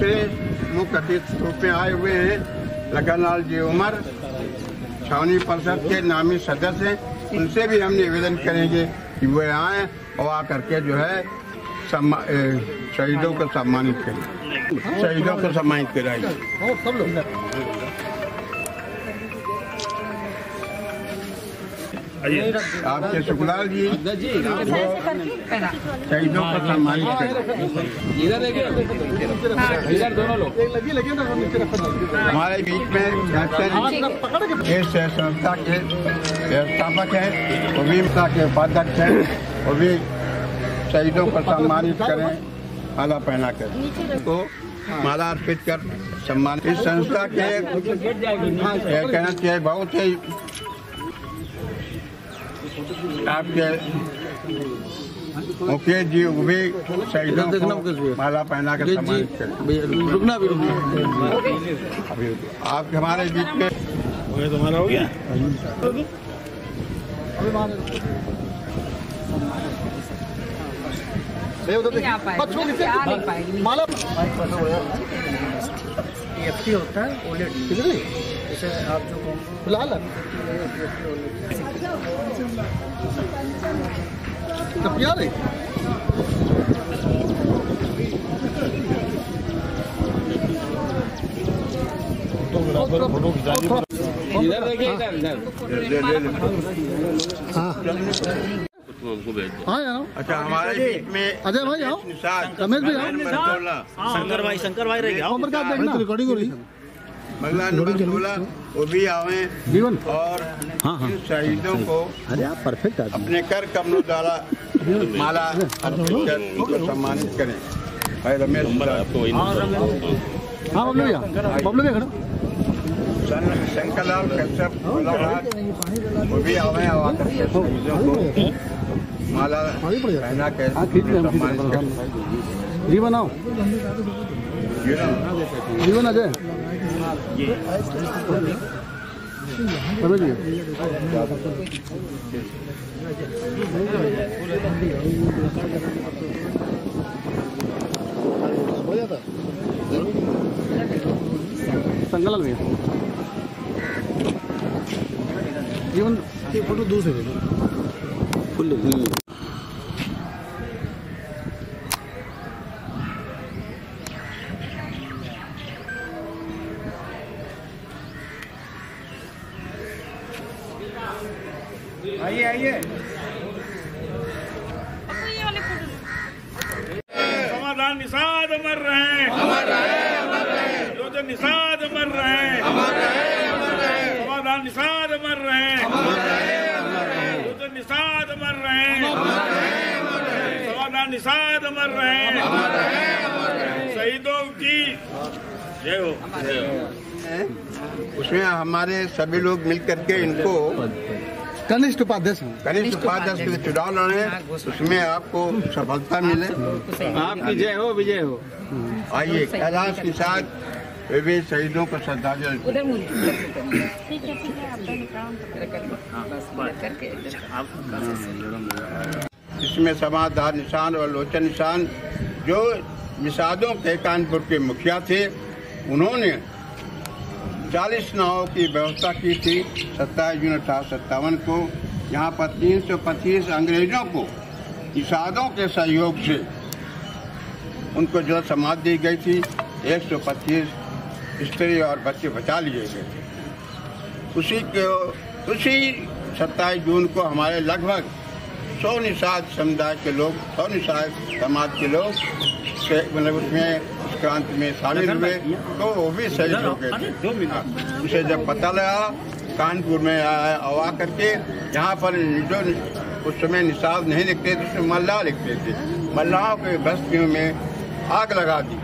दूसरे मुख्य अतिथि रूप में आए हुए हैं लखनलाल जी उमर, छावनी परिषद के नामी सदस्य हैं। उनसे भी हम निवेदन करेंगे कि वो आए और आकर के जो है शहीदों को सम्मानित करें, शहीदों को सम्मानित कराएंगे। आपके शुक्लाल जी शहीदों को सम्मानित करें। हमारे बीच में इस संस्था के व्यवस्थापक हैं, वो भी के उपाध्यक्ष हैं, वो भी शहीदों को सम्मानित करें, माला पहना कर को माला अर्पित कर सम्मान। इस संस्था के कहना चाहिए बहुत ही आपके मुकेश जी वो भी शहीदों को माला पहना कर सम्मानित करें। रुकना भी आप हमारे बीच में तुम्हारा हो गया। माला एफटी होता है ओलेट, ठीक है। जैसे आप जो फिलहाल यार इधर देखिए, इधर हमको भेज दो। हाँ यार। अच्छा, हमारे बीच में अजय भाई आओ, रमेश भाई आओ, शंकर भाई रह जाओ, रिकॉर्डिंग हो रही है। वो भी आवे जीवन और शहीदों को अरे आप परफेक्ट अपने कर कमलों द्वारा माला अर्पित कर उनको सम्मानित करें। भाई रमेश हाँ बबलू भैया खड़ा, शंकरलाल कश्यप वो भी आवे और आकर के शहीदों को माला पहना के सम्मानित करें। जीवन आओ, जीवन अजय संगलाल भैया जीवन की फोटो दूर से फुल आइए समाधान निषाद अमर रहे, अमर रहे, अमर रहे। जो निषाद अमर रहे, अमर रहे, अमर रहे। समाधान निषाद अमर रहे, अमर रहे, अमर रहे। जो निषाद अमर रहे, अमर रहे, अमर रहे। समाधान निषाद अमर रहे, अमर रहे, अमर रहे। शहीदों की जय हो। उसमें हमारे सभी लोग मिलकर के इनको कनिष्ठ उपाध्यक्ष के चुनाव लड़े, उसमें आपको सफलता मिले। आपकी जय हो, विजय हो। आइए कैलाश के साथ वे भी शहीदों को श्रद्धांजलि। इसमें समाधान निशान और लोचन निशान जो निषादों के कानपुर के मुखिया थे, उन्होंने 40 नावों की व्यवस्था की थी। 27 जून 1857 को यहाँ पर 325 अंग्रेजों को निषादों के सहयोग से उनको जल समाधि दी गई थी। 125 स्त्री और बच्चे बचा लिए गए थे। उसी 27 जून को हमारे लगभग 100 निषाद समुदाय के लोग, 100 निषाद समाज के लोग मतलब उसमें उस क्रांति में शामिल हुए, तो वो भी शहीद हो गए थे। उसे जब पता लगा कानपुर में आया करके, यहाँ पर जो उस समय निषाद नहीं लिखते थे, उसमें मल्लाह लिखते थे। मल्लाहों के बस्तियों में आग लगा दी।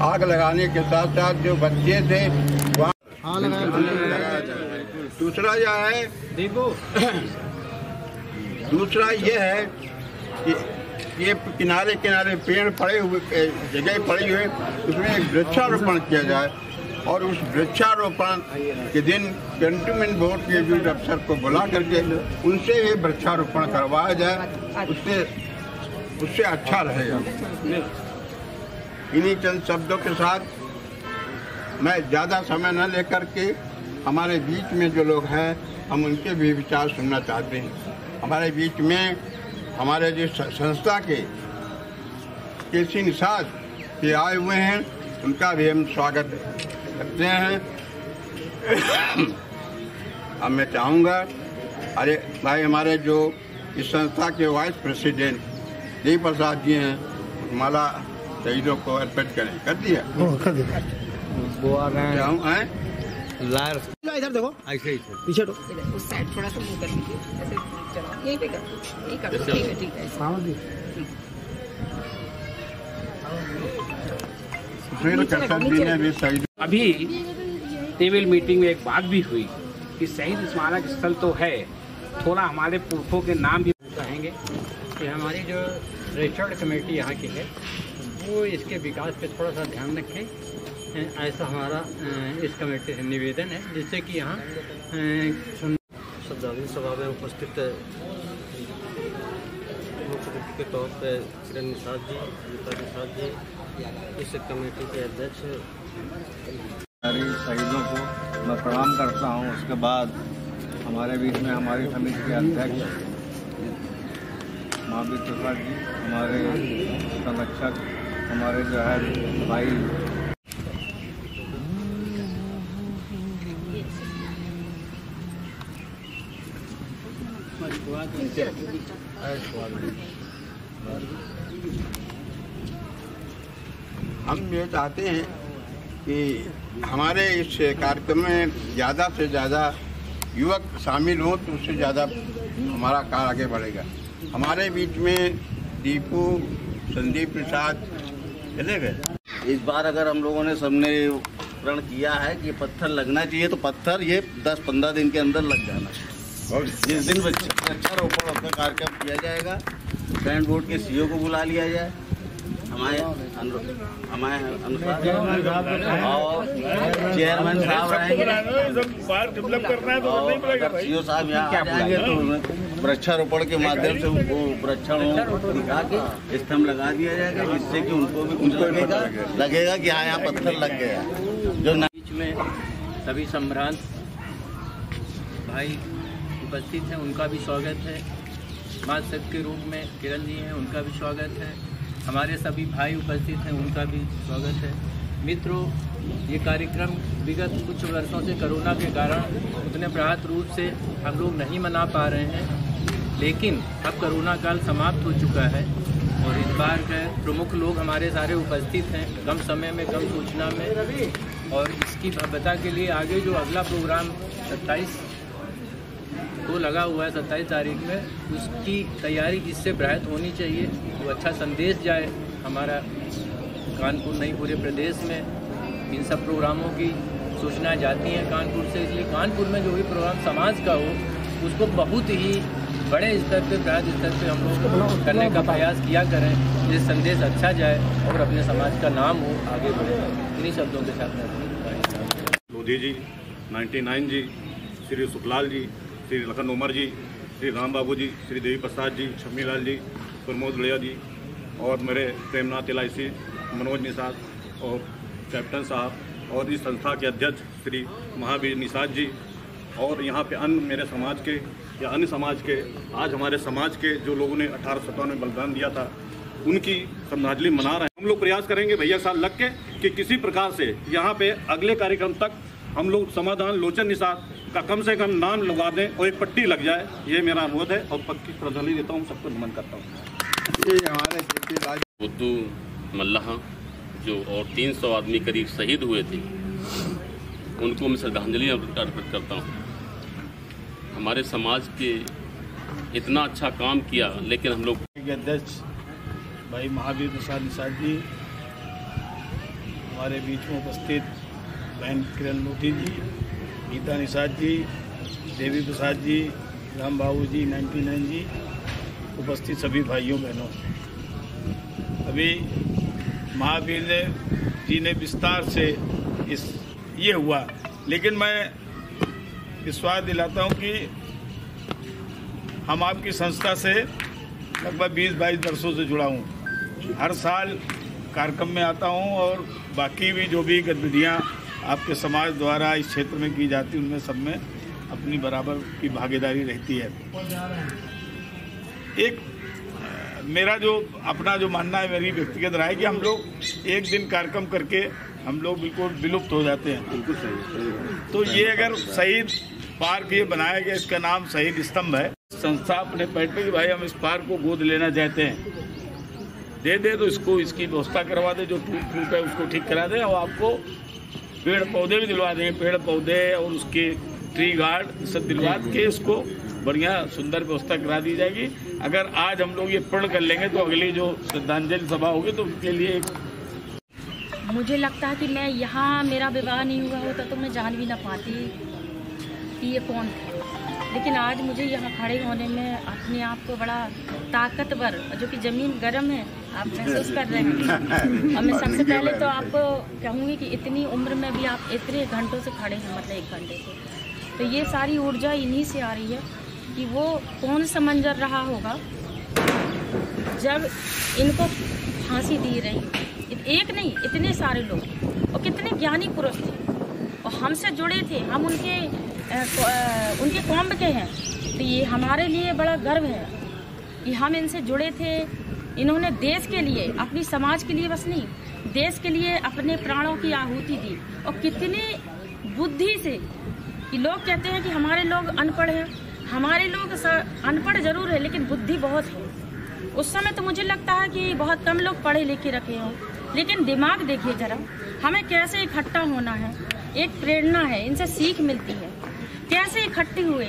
आग लगाने के साथ साथ जो बच्चे थे वहाँ लगाया जाए। दूसरा यह है, दूसरा यह है कि ये किनारे किनारे पेड़ पड़े हुए, जगह पड़ी हुई, उसमें एक वृक्षारोपण किया जाए और उस वृक्षारोपण के दिन कंटोनमेंट बोर्ड के ड्यूटी अफसर को बुला करके उनसे ये वृक्षारोपण करवाया जाए। उससे अच्छा रहेगा। इन्हीं चंद शब्दों के साथ मैं ज़्यादा समय न लेकर के हमारे बीच में जो लोग हैं हम उनके भी विचार सुनना चाहते हैं। हमारे बीच में हमारे जो संस्था के केसी निषाद के आए हुए हैं, उनका भी हम स्वागत करते हैं। अब मैं चाहूँगा अरे भाई हमारे जो इस संस्था के वाइस प्रेसिडेंट देवी प्रसाद जी हैं, माला शहीदों को अर्पित करें। कर दिया वो आ रहे हैं इधर देखो, ऐसे ही पीछे तो उस साइड थोड़ा सा मूव कर लीजिए, ऐसे चलो यहीं पे कर दो, यहीं कर दो, ठीक है ठीक है। अभी टेबल मीटिंग में एक बात भी हुई कि शहीद स्मारक स्थल तो है, थोड़ा हमारे पुरखों के नाम भी कहेंगे कि हमारी जो रजिस्टर्ड कमेटी यहाँ की है वो इसके विकास पे थोड़ा सा ध्यान रखें, ऐसा हमारा इस कमेटी से निवेदन है, जिससे कि यहाँ श्रद्धांजलि सभा में उपस्थित मुख्य अतिथि के तौर पर किरण निषाद जी, गीता निषाद जी, इस कमेटी के अध्यक्ष। सारे शहीदों को मैं प्रणाम करता हूँ। उसके बाद हमारे बीच में हमारी समिति के अध्यक्ष महावीर प्रसाद जी, हमारे संरक्षक, हमारे जो है भाई हम ये चाहते हैं कि हमारे इस कार्यक्रम में ज़्यादा से ज़्यादा युवक शामिल हों तो उससे ज़्यादा हमारा कार्य आगे बढ़ेगा। हमारे बीच में दीपू, संदीप प्रसाद चले गए। इस बार अगर हम लोगों ने सबने प्रण किया है कि पत्थर लगना चाहिए तो पत्थर ये 10-15 दिन के अंदर लग जाना चाहिए। और जिस दिन वृक्षारोपण का कार्यक्रम किया जाएगा, बैंड बोर्ड के सीईओ को बुला लिया जाए हमारे अनुसार, और चेयरमैन साहब रहेंगे, सीईओ साहब यहाँ आ जाएंगे तो वृक्षारोपण के माध्यम से उनको वृक्षारोपण दिखा के स्तंभ लगा दिया जाएगा, जिससे कि उनको भी लगेगा कि हाँ यहाँ पत्थर लग गया। जो बीच में सभी सम्रांत भाई उपस्थित हैं, उनका भी स्वागत है। महासचिव के रूप में किरण जी हैं, उनका भी स्वागत है। हमारे सभी भाई उपस्थित हैं, उनका भी स्वागत है। मित्रों, ये कार्यक्रम विगत कुछ वर्षों से कोरोना के कारण उतने बृहद रूप से हम लोग नहीं मना पा रहे हैं, लेकिन अब कोरोना काल समाप्त हो चुका है और इस बार के प्रमुख लोग हमारे सारे उपस्थित हैं, कम समय में कम सूचना में। और इसकी भव्यता के लिए आगे जो अगला प्रोग्राम 27 को लगा हुआ है, 27 तारीख में, उसकी तैयारी इससे बृहद होनी चाहिए, तो अच्छा संदेश जाए हमारा कानपुर नहीं पूरे प्रदेश में। इन सब प्रोग्रामों की सूचना जाती हैं कानपुर से, इसलिए कानपुर में जो भी प्रोग्राम समाज का हो उसको बहुत ही बड़े स्तर पे, बृहद स्तर पे हम लोग करने का प्रयास किया करें, ये संदेश अच्छा जाए और अपने समाज का नाम हो, आगे बढ़े। इन्हीं शब्दों के साथ में लोधी जी, 99 जी, श्री सुखलाल जी, श्री लखन उमर जी, श्री राम बाबू जी, श्री देवी प्रसाद जी, शमी लाल जी, प्रमोद लोहिया जी, और मेरे प्रेमनाथ LIC मनोज निषाद और कैप्टन साहब, और इस संस्था के अध्यक्ष श्री महावीर निषाद जी, और यहाँ पे अन्य मेरे समाज के या अन्य समाज के, आज हमारे समाज के जो लोगों ने 1857 में बलिदान दिया था, उनकी श्रद्धांजलि मना रहे हैं। हम लोग प्रयास करेंगे भैया साल लग के कि किसी प्रकार से यहाँ पे अगले कार्यक्रम तक हम लोग समाधान लोचन निषाद का कम से कम नाम लगा दें और एक पट्टी लग जाए, ये मेरा अनुरोध है। और पक्की श्रद्धांजलि देता हूँ, सबको नमन करता हूँ। ये हमारे बुद्धू मल्लाह जो और 300 आदमी करीब शहीद हुए थे, उनको मैं श्रद्धांजलि अर्पित करता हूँ। हमारे समाज के इतना अच्छा काम किया, लेकिन हम लोग के अध्यक्ष भाई महावीर प्रसाद निषाद जी, हमारे बीच में उपस्थित बहन किरण लोधी जी, गीता निषाद जी, देवी प्रसाद जी, राम बाबू जी, 99 जी, उपस्थित सभी भाइयों बहनों, अभी महावीर जी ने विस्तार से ये हुआ, लेकिन मैं विश्वास दिलाता हूं कि हम आपकी संस्था से लगभग 20-22 वर्षों से जुड़ा हूं। हर साल कार्यक्रम में आता हूं और बाकी भी जो भी गतिविधियां आपके समाज द्वारा इस क्षेत्र में की जाती हैं उनमें सब में अपनी बराबर की भागीदारी रहती है। एक मेरा जो अपना जो मानना है, मेरी व्यक्तिगत राय कि हम लोग एक दिन कार्यक्रम करके हम लोग बिल्कुल विलुप्त हो जाते हैं। बिल्कुल सही। तो ये अगर शहीद पार्क ये बनाया गया, इसका नाम शहीद स्तंभ है, संस्था अपने पैट पे कि भाई हम इस पार्क को गोद लेना चाहते हैं, दे दे तो इसको इसकी व्यवस्था करवा दे, जो टूट फूट है उसको ठीक करा दे और आपको पेड़ पौधे भी दिलवा देंगे, पेड़ पौधे और उसके ट्री गार्ड सब दिलवा के उसको बढ़िया सुंदर व्यवस्था करा दी जाएगी। अगर आज हम लोग ये पूर्ण कर लेंगे तो अगली जो श्रद्धांजलि सभा होगी तो उसके लिए मुझे लगता है कि मैं यहाँ मेरा विवाह नहीं हुआ होता तो मैं जान भी ना पाती कि ये कौन है, लेकिन आज मुझे यहाँ खड़े होने में अपने आप को बड़ा ताकतवर, जो कि ज़मीन गर्म है, आप महसूस कर रहे हैं। और मैं सबसे पहले तो आपको कहूँगी कि इतनी उम्र में भी आप इतने घंटों से खड़े हैं, मतलब 1 घंटे से, तो ये सारी ऊर्जा इन्हीं से आ रही है कि वो कौन सा मंजर रहा होगा जब इनको फांसी दी रही। एक नहीं, इतने सारे लोग और कितने ज्ञानी पुरुष थे और हमसे जुड़े थे, हम उनके कौम के हैं, तो ये हमारे लिए बड़ा गर्व है कि हम इनसे जुड़े थे। इन्होंने देश के लिए, अपनी समाज के लिए बस नहीं, देश के लिए अपने प्राणों की आहुति दी। और कितनी बुद्धि से कि लोग कहते हैं कि हमारे लोग अनपढ़ हैं, हमारे लोग अनपढ़ जरूर है लेकिन बुद्धि बहुत है। उस समय तो मुझे लगता है कि बहुत कम लोग पढ़े लिखे रखे हों, लेकिन दिमाग देखिए जरा, हमें कैसे इकट्ठा होना है, एक प्रेरणा है, इनसे सीख मिलती है, कैसे इकट्ठे हुए,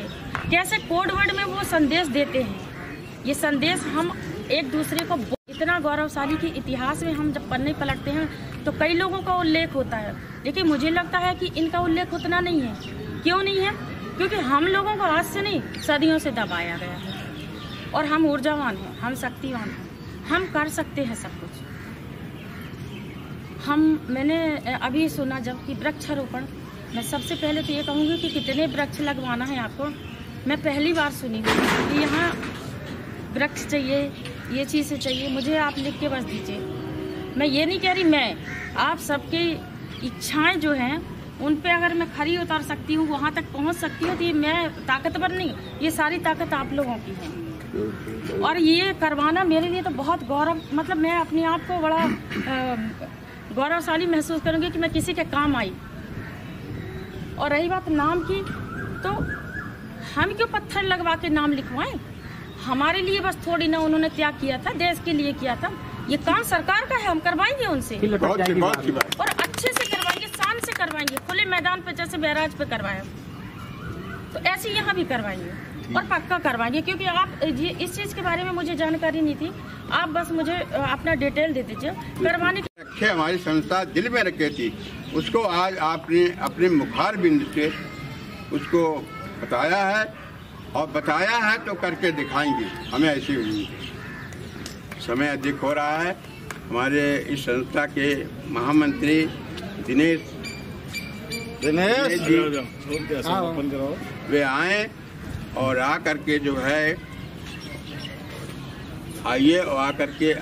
कैसे कोड वर्ड में वो संदेश देते हैं। ये संदेश हम एक दूसरे को, इतना गौरवशाली कि इतिहास में हम जब पन्ने पलटते हैं तो कई लोगों का उल्लेख होता है, लेकिन मुझे लगता है कि इनका उल्लेख उतना नहीं है। क्यों नहीं है? क्योंकि हम लोगों को आज से नहीं, सदियों से दबाया गया है और हम ऊर्जावान हैं, हम शक्तिवान हैं, हम कर सकते हैं सब कुछ। मैंने अभी सुना जब कि वृक्षारोपण, मैं सबसे पहले तो ये कहूँगी कि कितने वृक्ष लगवाना है आपको, मैं पहली बार सुनी हूँ कि यहाँ वृक्ष चाहिए, ये चीज़ें चाहिए, मुझे आप लिख के बस दीजिए। मैं ये नहीं कह रही, मैं आप सबकी इच्छाएं जो हैं उन पे अगर मैं खरी उतार सकती हूँ, वहाँ तक पहुँच सकती हूँ, तो ये मैं ताकतवर नहीं, ये सारी ताकत आप लोगों की है। और ये करवाना मेरे लिए तो बहुत गौरव, मतलब मैं अपने आप को बड़ा गौरवशाली महसूस करूँगी कि मैं किसी के काम आई। और रही बात नाम की, तो हम क्यों पत्थर लगवा के नाम लिखवाएं? हमारे लिए बस थोड़ी ना उन्होंने त्याग किया था, देश के लिए किया था। ये काम सरकार का है, हम करवाएंगे उनसे और अच्छे से करवाएंगे, शान से करवाएंगे, खुले मैदान पे जैसे बैराज पे करवाए तो ऐसे यहाँ भी करवाएंगे और पक्का करवाएंगे। क्योंकि आप इस चीज़ के बारे में मुझे जानकारी नहीं थी, आप बस मुझे अपना डिटेल दे दीजिए करवाने की। हमारी संस्था दिल में रखे थी, उसको आज आपने अपने मुखार बिंद से उसको बताया है और बताया है तो करके दिखाएंगे। हमें ऐसी उम्मीद। समय अधिक हो रहा है, हमारे इस संस्था के महामंत्री दिनेश जी वे आए और आ करके जो है आइए और आ करके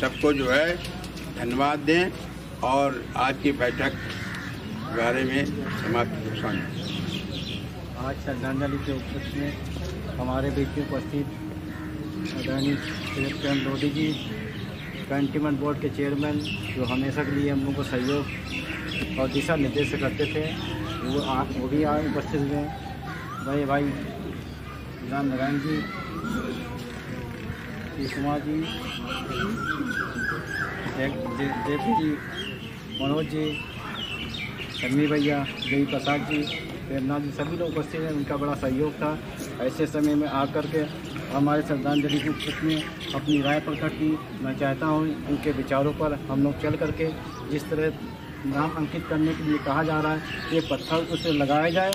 सबको जो है धन्यवाद दें और आज की बैठक के बारे में समाप्त घोषणा। आज श्रद्धांजलि के उपलक्ष्य में हमारे बीच में उपस्थित आदरणीय श्री किरण लोधी जी, कैंटनमेंट बोर्ड के चेयरमैन, जो हमेशा के लिए हम लोगों को सहयोग और दिशा निर्देश करते थे, वो भी आए उपस्थित हुए। भाई राम नारायण जी, कुमार जी, देवी जी, मनोज जी, शर्मी भैया, देवी प्रसाद जी, प्रेमनाथ जी, सभी लोग उपस्थित हैं। उनका बड़ा सहयोग था। ऐसे समय में आकर के हमारे श्रद्धांजलि के उपलक्ष्य में अपनी राय प्रकट की। मैं चाहता हूँ उनके विचारों पर हम लोग चल करके जिस तरह नाम अंकित करने के लिए कहा जा रहा है, ये पत्थर उसे लगाया जाए।